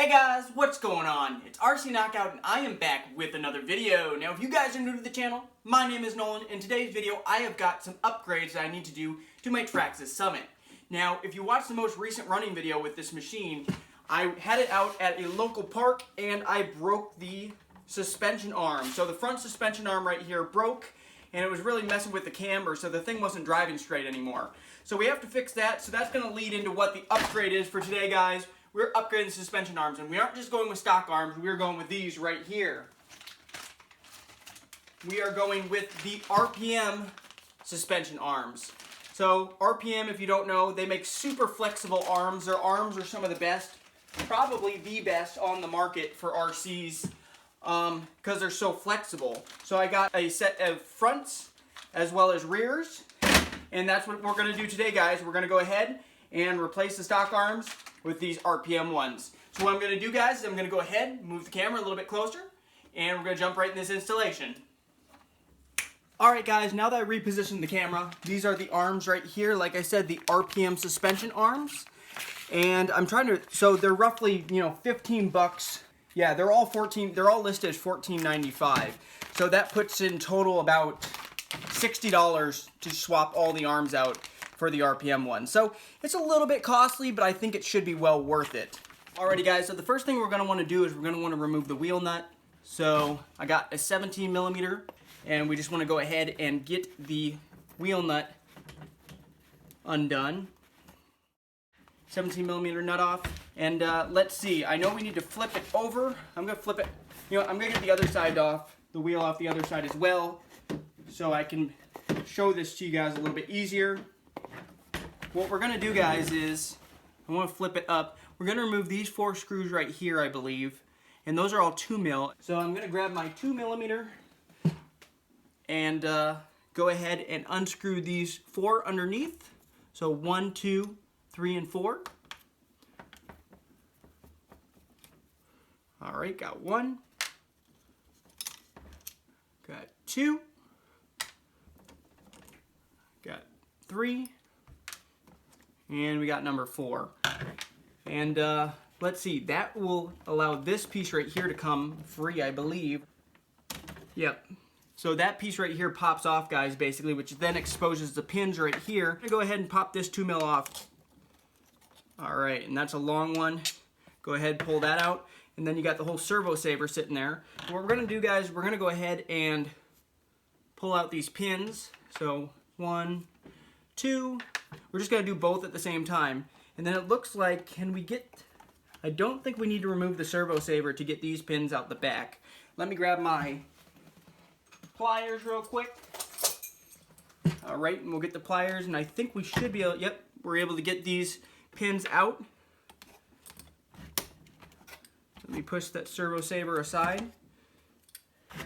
Hey guys, what's going on? It's RC Knockout and I am back with another video. Now if you guys are new to the channel, my name is Nolan. In today's video I have got some upgrades that I need to do to my Traxxas Summit. Now if you watched the most recent running video with this machine, I had it out at a local park and I broke the suspension arm. So the front suspension arm right here broke and it was really messing with the camber, so the thing wasn't driving straight anymore. So we have to fix that, so that's going to lead into what the upgrade is for today, guys. We're upgrading the suspension arms, and we aren't just going with stock arms, we're going with these right here. We are going with the RPM suspension arms. So RPM, if you don't know, they make super flexible arms. Their arms are some of the best, probably the best on the market for RCs, because they're so flexible. So I got a set of fronts as well as rears, and that's what we're going to do today, guys. We're going to go ahead and replace the stock arms with these RPM ones. So what I'm going to do, guys, is I'm going to go ahead, move the camera a little bit closer, and we're going to jump right in this installation. Alright guys, now that I repositioned the camera, these are the arms right here. Like I said, the RPM suspension arms. And I'm trying to, so they're roughly, 15 bucks. Yeah, they're all listed as $14.95. So that puts in total about $60 to swap all the arms out for the RPM one. So it's a little bit costly, but I think it should be well worth it. Alrighty guys, so the first thing we're going to want to do is we're going to want to remove the wheel nut. So I got a 17 millimeter, and we just want to go ahead and get the wheel nut undone. 17 millimeter nut off, and let's see, I know we need to flip it over. I'm going to flip it, I'm going to get the other side off, the wheel off the other side as well, so I can show this to you guys a little bit easier. What we're going to do, guys, is I want to flip it up. We're going to remove these 4 screws right here, I believe, and those are all 2 mil. So I'm going to grab my 2 millimeter and go ahead and unscrew these 4 underneath. So 1, 2, 3, and 4. All right, got 1, got 2, got 3, and we got number 4. And let's see, that will allow this piece right here to come free, I believe. Yep. So that piece right here pops off, guys, basically, which then exposes the pins right here. I'm gonna go ahead and pop this 2 mil off. All right, and that's a long one. Go ahead, pull that out, and then you got the whole servo saver sitting there. What we're gonna do, guys, we're gonna go ahead and pull out these pins. So 1, 2. We're just gonna do both at the same time. And then it looks like, I don't think we need to remove the servo saver to get these pins out the back. Let me grab my pliers real quick. All right, and we'll get the pliers, and I think we should be able, yep, we're able to get these pins out. Let me push that servo saver aside.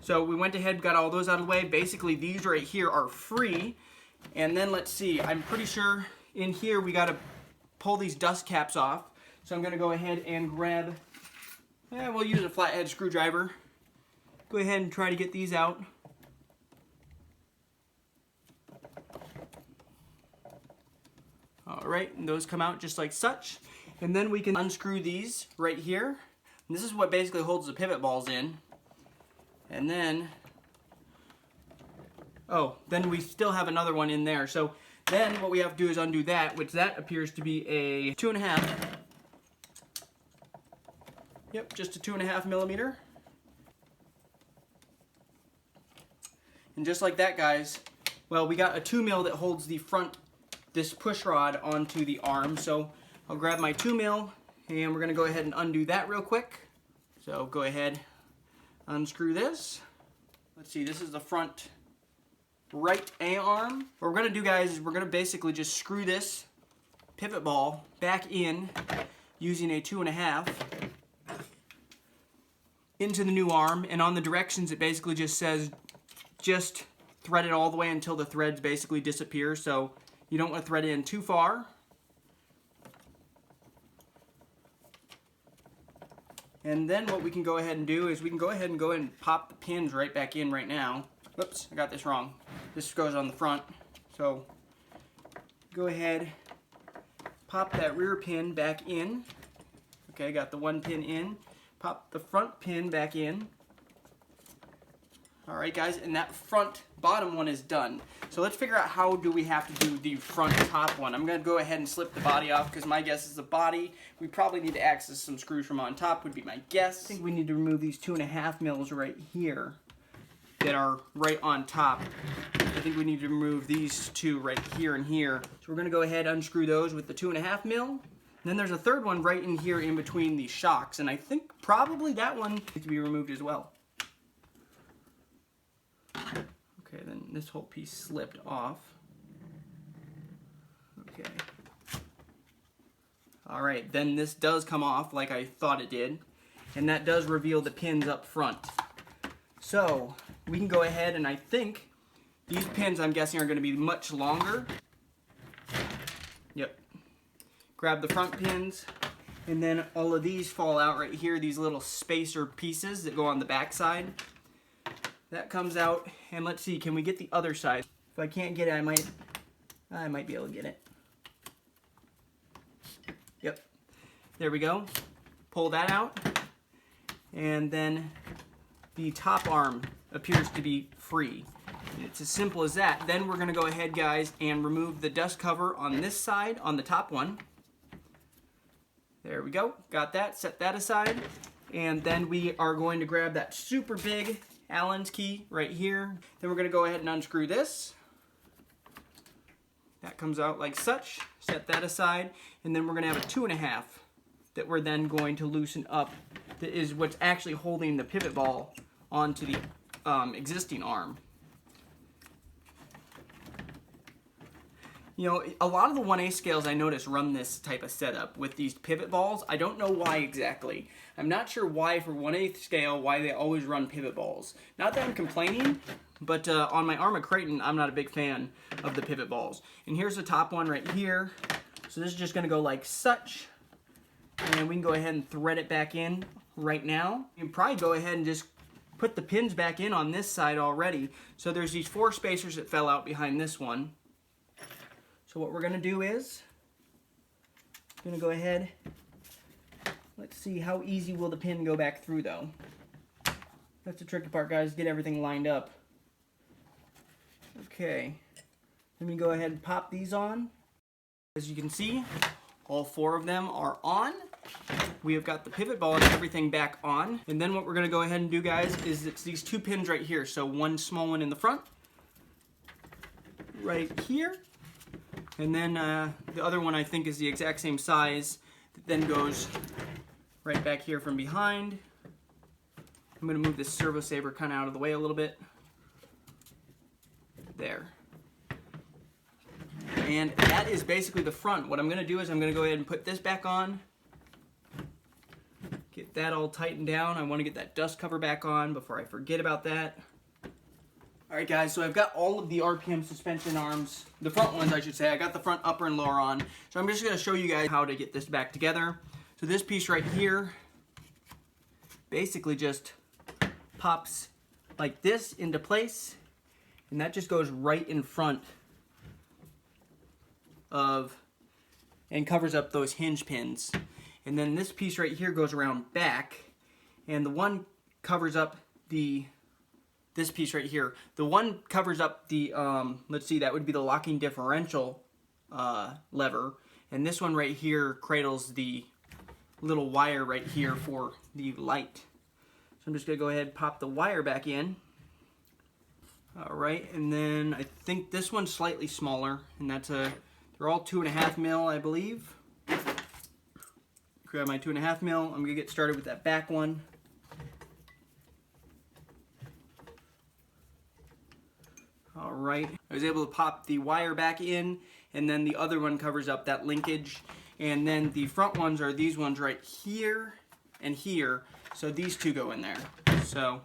So we went ahead and got all those out of the way. Basically, these right here are free. And then let's see, I'm pretty sure in here we gotta pull these dust caps off. So I'm gonna go ahead and grab, we'll use a flathead screwdriver. Go ahead and try to get these out. All right, and those come out just like such. And then we can unscrew these right here. And this is what basically holds the pivot balls in. And then, then we still have another one in there. So then what we have to do is undo that, which that appears to be a 2.5. Yep, just a 2.5 millimeter. And just like that, guys, well, we got a 2 mil that holds the front, this push rod onto the arm. So I'll grab my 2 mil and we're gonna go ahead and undo that real quick. So go ahead, unscrew this. Let's see, this is the front right A arm. What we're gonna do, guys, is we're gonna basically just screw this pivot ball back in using a 2.5 into the new arm, and on the directions it basically just says just thread it all the way until the threads basically disappear. So you don't want to thread it in too far. And then what we can go ahead and do is we can go ahead and pop the pins right back in right now. Whoops, I got this wrong. This goes on the front. So go ahead, pop that rear pin back in. Okay, got the one pin in. Pop the front pin back in. All right, guys, and that front bottom one is done. So let's figure out how do we have to do the front top one. I'm gonna go ahead and slip the body off because my guess is the body. We probably need to access some screws from on top would be my guess. I think we need to remove these 2.5 mils right here that are right on top. I think we need to remove these two right here and here. So we're gonna go ahead and unscrew those with the 2.5 mil. And then there's a third one right in here in between these shocks, and I think probably that one needs to be removed as well. Okay, then this whole piece slipped off. Okay. All right, then this does come off like I thought it did, and that does reveal the pins up front. So we can go ahead, and I think these pins, I'm guessing, are going to be much longer. Yep. Grab the front pins, and then all of these fall out right here, these little spacer pieces that go on the back side. That comes out, and let's see, can we get the other side? If I can't get it, I might be able to get it. Yep, there we go. Pull that out, and then the top arm appears to be free. It's as simple as that. Then we're gonna go ahead, guys, and remove the dust cover on this side, on the top one. There we go, got that, set that aside. And then we are going to grab that super big Allen's key right here. Then we're going to go ahead and unscrew this. That comes out like such. Set that aside. And then we're going to have a 2.5 that we're then going to loosen up. That is what's actually holding the pivot ball onto the existing arm. You know, a lot of the 1/8 scales I notice run this type of setup with these pivot balls. I don't know why exactly. I'm not sure why for 1/8 scale, why they always run pivot balls. Not that I'm complaining, but on my Arma Creighton, I'm not a big fan of the pivot balls. And here's the top one right here. So this is just gonna go like such. And we can go ahead and thread it back in right now. You can probably go ahead and just put the pins back in on this side already. So there's these 4 spacers that fell out behind this one. So what we're going to do is, I'm going to go ahead, let's see how easy will the pin go back through though. That's the tricky part, guys, get everything lined up. Okay, let me go ahead and pop these on. As you can see, all 4 of them are on. We have got the pivot ball and everything back on. And then what we're going to go ahead and do, guys, is it's these 2 pins right here. So one small one in the front, right here. And then the other one I think is the exact same size that then goes right back here from behind. I'm going to move this servo saver kind of out of the way a little bit. There. And that is basically the front. What I'm going to do is I'm going to go ahead and put this back on. Get that all tightened down. I want to get that dust cover back on before I forget about that. Alright guys, so I've got all of the RPM suspension arms, the front ones I should say. I got the front upper and lower on. So I'm just going to show you guys how to get this back together. So this piece right here basically just pops like this into place, and that just goes right in front of and covers up those hinge pins. And then this piece right here goes around back, and the one covers up this piece right here. The one covers up the, let's see, that would be the locking differential lever. And this one right here cradles the little wire right here for the light. So I'm just going to go ahead and pop the wire back in. Alright, and then I think this one's slightly smaller, and that's they're all 2.5 mil, I believe. Grab my 2.5 mil. I'm going to get started with that back one. Alright, I was able to pop the wire back in, and then the other one covers up that linkage. And then the front ones are these ones right here and here, so these 2 go in there. So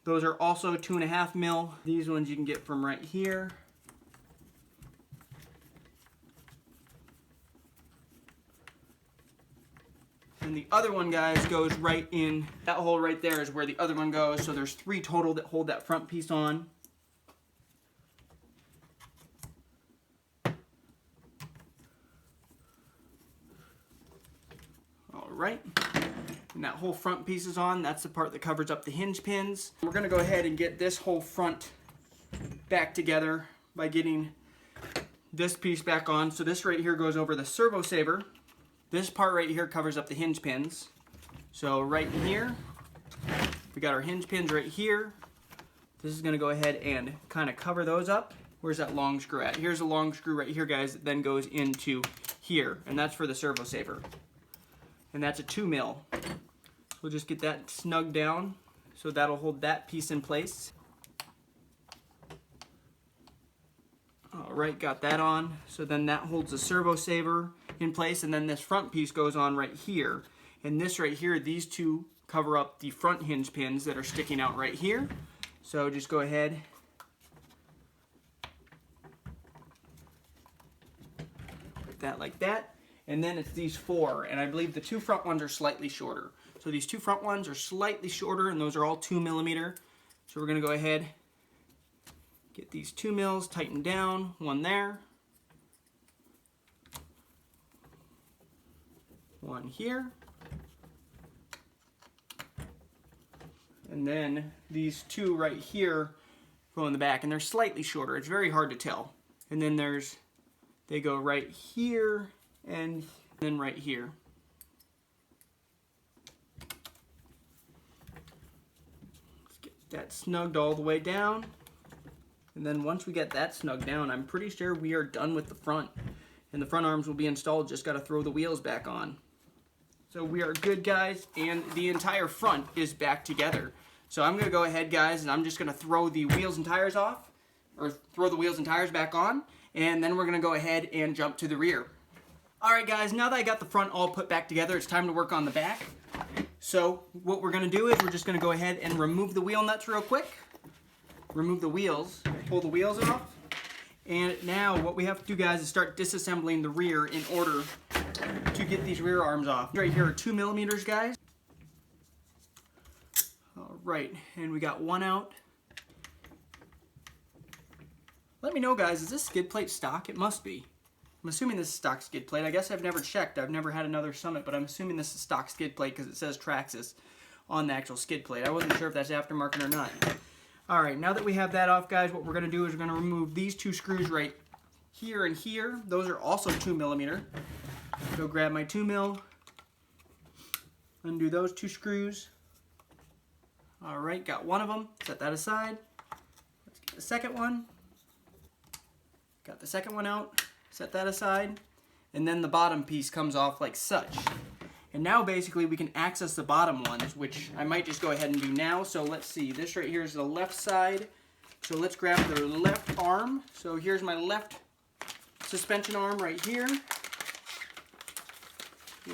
those are also 2.5 mil. These ones you can get from right here. And the other one, guys, goes right in. That hole right there is where the other one goes. So there's 3 total that hold that front piece on. right. And that whole front piece is on. That's the part that covers up the hinge pins. We're gonna go ahead and get this whole front back together by getting this piece back on. So this right here goes over the servo saver. This part right here covers up the hinge pins. So right here, we got our hinge pins right here. This is gonna go ahead and kind of cover those up. Where's that long screw at? Here's a long screw right here, guys, that then goes into here, and that's for the servo saver. And that's a 2 mil. We'll just get that snug down, so that'll hold that piece in place. All right, got that on. So then that holds the servo saver in place, and then this front piece goes on right here. And this right here, these two cover up the front hinge pins that are sticking out right here. So just go ahead. Put that like that. And then it's these 4, and I believe the 2 front ones are slightly shorter. So these 2 front ones are slightly shorter, and those are all 2 millimeter. So we're gonna go ahead, get these 2 mils tightened down, one there, one here, and then these 2 right here go in the back, and they're slightly shorter. It's very hard to tell. And then they go right here and then right here. Let's get that snugged all the way down. And then once we get that snugged down, I'm pretty sure we are done with the front. And the front arms will be installed, just got to throw the wheels back on. So we are good, guys, and the entire front is back together. So I'm going to go ahead, guys, and I'm just going to throw the wheels and tires off, or throw the wheels and tires back on, and then we're going to go ahead and jump to the rear. Alright guys, now that I got the front all put back together, it's time to work on the back. So what we're going to do is we're just going to go ahead and remove the wheel nuts real quick. Remove the wheels, pull the wheels off. And now what we have to do, guys, is start disassembling the rear in order to get these rear arms off. Right here are 2 millimeters, guys. Alright, and we got one out. Let me know, guys, is this skid plate stock? It must be. I'm assuming this is stock skid plate. I guess I've never checked. I've never had another Summit, but I'm assuming this is stock skid plate because it says Traxxas on the actual skid plate. I wasn't sure if that's aftermarket or not. Alright, now that we have that off, guys, what we're going to do is we're going to remove these 2 screws right here and here. Those are also 2 millimeter. Go grab my 2 mil. Undo those 2 screws. Alright, got one of them. Set that aside. Let's get the second one. Got the second one out. Set that aside, and then the bottom piece comes off like such. And now basically we can access the bottom ones, which I might just go ahead and do now. So let's see, this right here is the left side. So let's grab the left arm. So here's my left suspension arm right here.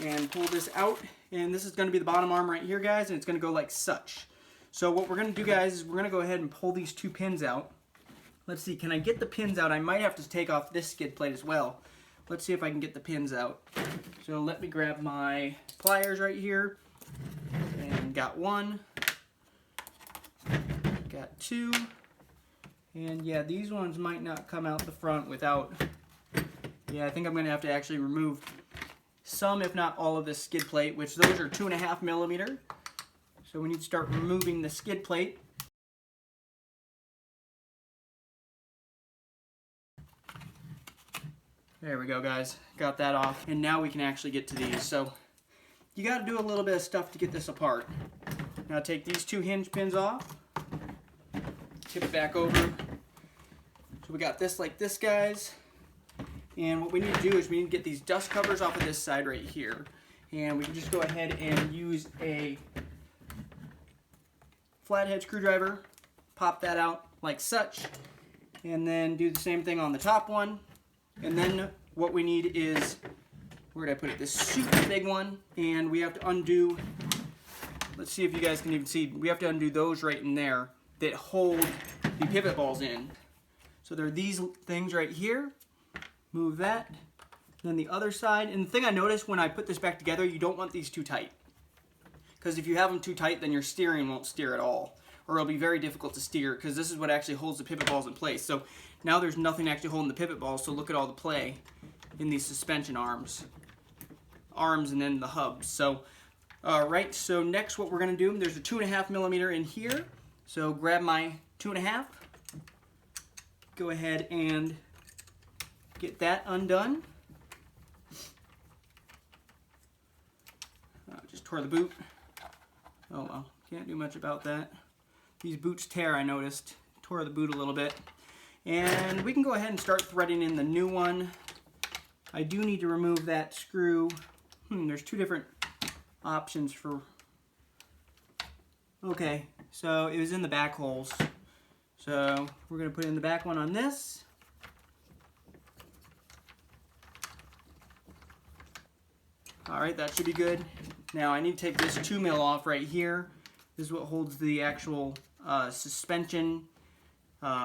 And pull this out, and this is going to be the bottom arm right here, guys, and it's going to go like such. So what we're going to do, guys, is we're going to go ahead and pull these 2 pins out. Let's see, can I get the pins out? I might have to take off this skid plate as well. Let's see if I can get the pins out. So let me grab my pliers right here. And got 1. Got 2. And yeah, these ones might not come out the front without... Yeah, I think I'm going to have to actually remove some, if not all, of this skid plate, which those are 2.5 millimeter. So we need to start removing the skid plate. There we go, guys. Got that off. And now we can actually get to these. So you got to do a little bit of stuff to get this apart. Now take these 2 hinge pins off. Tip it back over. So we got this like this, guys. And what we need to do is we need to get these dust covers off of this side right here. And we can just go ahead and use a flathead screwdriver. Pop that out like such. And then do the same thing on the top one. And then what we need is, where did I put it? This super big one, and we have to undo, let's see if you guys can even see, we have to undo those right in there that hold the pivot balls in. So there are these things right here. Move that. Then the other side, and the thing I noticed when I put this back together, you don't want these too tight. Because if you have them too tight, then your steering won't steer at all. Or it'll be very difficult to steer, because this is what actually holds the pivot balls in place. So now there's nothing actually holding the pivot balls, so look at all the play in these suspension arms and then the hubs. So All right, so next what we're gonna do, there's a 2.5 millimeter in here. So grab my 2.5, go ahead and get that undone. Just tore the boot. Oh well, can't do much about that. These boots tear, I noticed. Tore the boot a little bit. And we can go ahead and start threading in the new one. I do need to remove that screw. There's two different options for... Okay, so it was in the back holes. So we're going to put in the back one on this. Alright, that should be good. Now I need to take this 2 mil off right here. This is what holds the actual suspension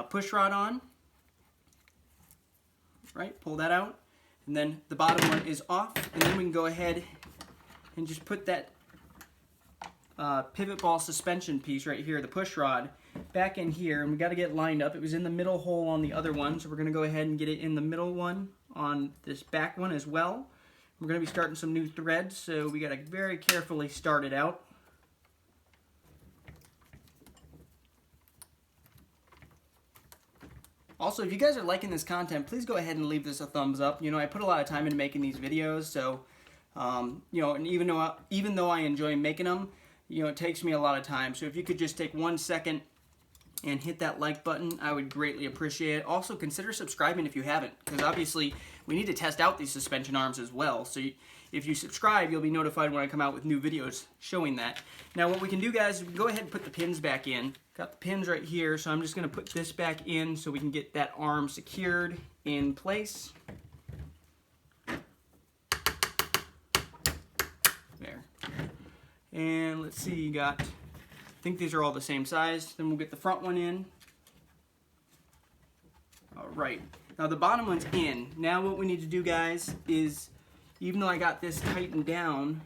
push rod on. Right, pull that out. And then the bottom one is off. And then we can go ahead and just put that pivot ball suspension piece right here, the push rod, back in here. And we got to get it lined up. It was in the middle hole on the other one, so we're going to go ahead and get it in the middle one on this back one as well. We're going to be starting some new threads, so we got to very carefully start it out. Also, if you guys are liking this content, please go ahead and leave this a thumbs up. You know, I put a lot of time into making these videos, so you know, and even though I enjoy making them, you know, it takes me a lot of time. So if you could just take 1 second and hit that like button, I would greatly appreciate it. Also, consider subscribing if you haven't, because obviously we need to test out these suspension arms as well. So if you subscribe, you'll be notified when I come out with new videos showing that. Now what we can do, guys, is we can go ahead and put the pins back in. Got the pins right here, so I'm just going to put this back in so we can get that arm secured in place. There. And let's see, you got, I think these are all the same size. Then we'll get the front one in. All right. Now the bottom one's in. Now what we need to do, guys, is even though I got this tightened down,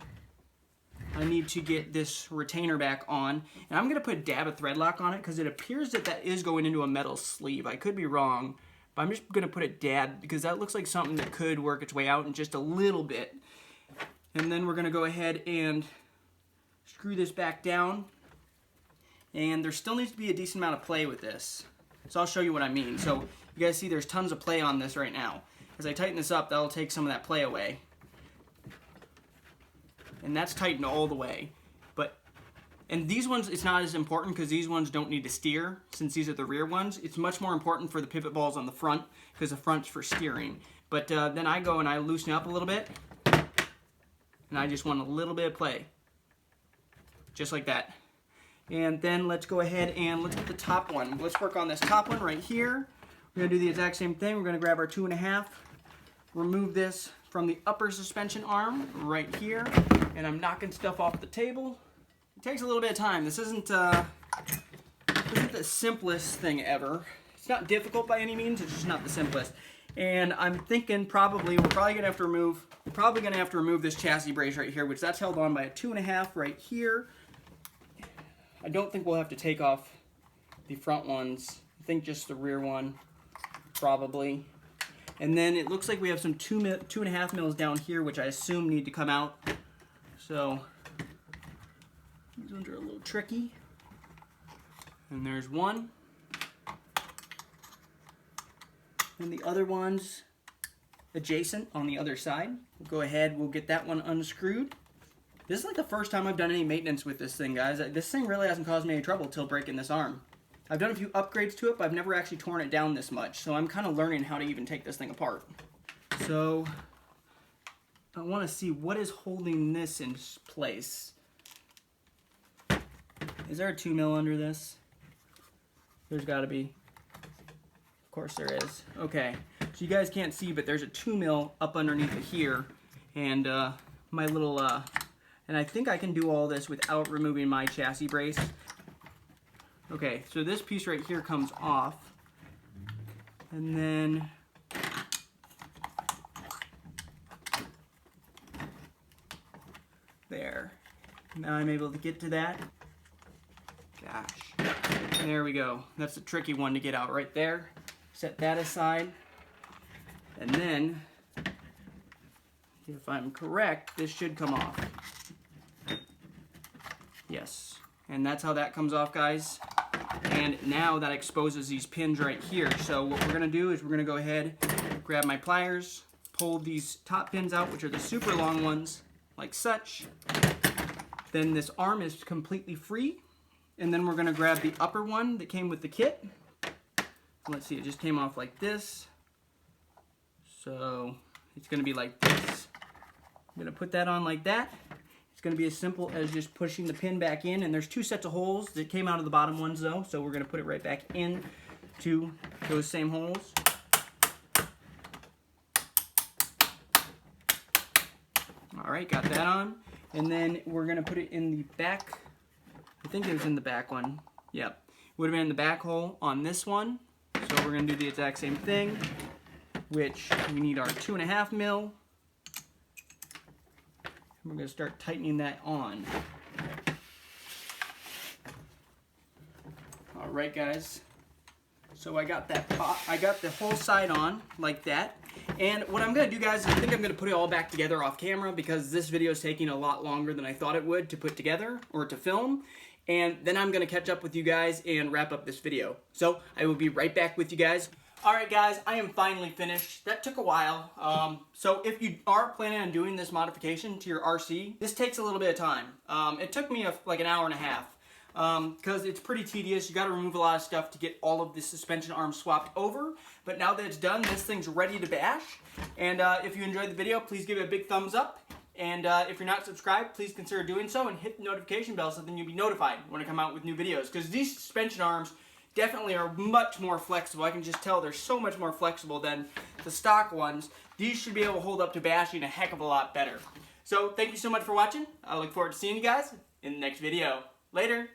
I need to get this retainer back on. And I'm going to put a dab of thread lock on it because it appears that that is going into a metal sleeve. I could be wrong, but I'm just going to put a dab because that looks like something that could work its way out in just a little bit. And then we're going to go ahead and screw this back down. And there still needs to be a decent amount of play with this. So I'll show you what I mean. So you guys see there's tons of play on this right now. As I tighten this up, that'll take some of that play away. And that's tightened all the way. And these ones, it's not as important because these ones don't need to steer since these are the rear ones. It's much more important for the pivot balls on the front because the front's for steering. But then I go and I loosen up a little bit. And I just want a little bit of play. Just like that. And then let's go ahead and let's get the top one. Let's work on this top one right here. We're going to do the exact same thing. We're going to grab our 2.5, remove this from the upper suspension arm right here, and I'm knocking stuff off the table. It takes a little bit of time. This isn't the simplest thing ever. It's not difficult by any means, it's just not the simplest. And I'm thinking we're probably going to have to remove this chassis brace right here, which that's held on by a 2.5 right here. I don't think we'll have to take off the front ones. I think just the rear one, probably. And then it looks like we have some 2.5 mils down here, which I assume need to come out. So these ones are a little tricky. And there's one. And the other one's adjacent on the other side. We'll go ahead, we'll get that one unscrewed. This is like the first time I've done any maintenance with this thing, guys. This thing really hasn't caused me any trouble till breaking this arm. I've done a few upgrades to it, but I've never actually torn it down this much. So I'm kind of learning how to even take this thing apart. So I want to see what is holding this in place. Is there a 2 mil under this? There's got to be. Of course there is. Okay. So you guys can't see, but there's a 2 mil up underneath it here. And my little... and I think I can do all this without removing my chassis brace. Okay, so this piece right here comes off. And then there. Now I'm able to get to that. Gosh. There we go. That's a tricky one to get out right there. Set that aside. And then, if I'm correct, this should come off. Yes. And that's how that comes off, guys. And now that exposes these pins right here. So what we're gonna do is we're gonna go ahead, grab my pliers, pull these top pins out, which are the super long ones, like such. Then this arm is completely free. And then we're gonna grab the upper one that came with the kit. Let's see, it just came off like this. So it's gonna be like this. I'm gonna put that on like that. It's gonna be as simple as just pushing the pin back in, and there's two sets of holes that came out of the bottom ones though, so we're gonna put it right back in to those same holes. All right, got that on. And then we're gonna put it in the back. I think it was in the back one. Yep, would have been in the back hole on this one. So we're gonna do the exact same thing, which we need our 2.5 mil. We're going to start tightening that on. All right, guys. So I got that I got the whole side on like that. And what I'm going to do, guys, is I think I'm going to put it all back together off camera because this video is taking a lot longer than I thought it would to put together or to film. And then I'm going to catch up with you guys and wrap up this video. So I will be right back with you guys. Alright guys, I am finally finished. That took a while. So if you are planning on doing this modification to your RC, this takes a little bit of time. It took me like an hour and a half because it's pretty tedious. You got to remove a lot of stuff to get all of the suspension arms swapped over. But now that it's done, this thing's ready to bash. And if you enjoyed the video, please give it a big thumbs up. And if you're not subscribed, please consider doing so and hit the notification bell so then you'll be notified when I come out with new videos. Because these suspension arms definitely are much more flexible. I can just tell they're so much more flexible than the stock ones. These should be able to hold up to bashing a heck of a lot better. So thank you so much for watching. I look forward to seeing you guys in the next video. Later.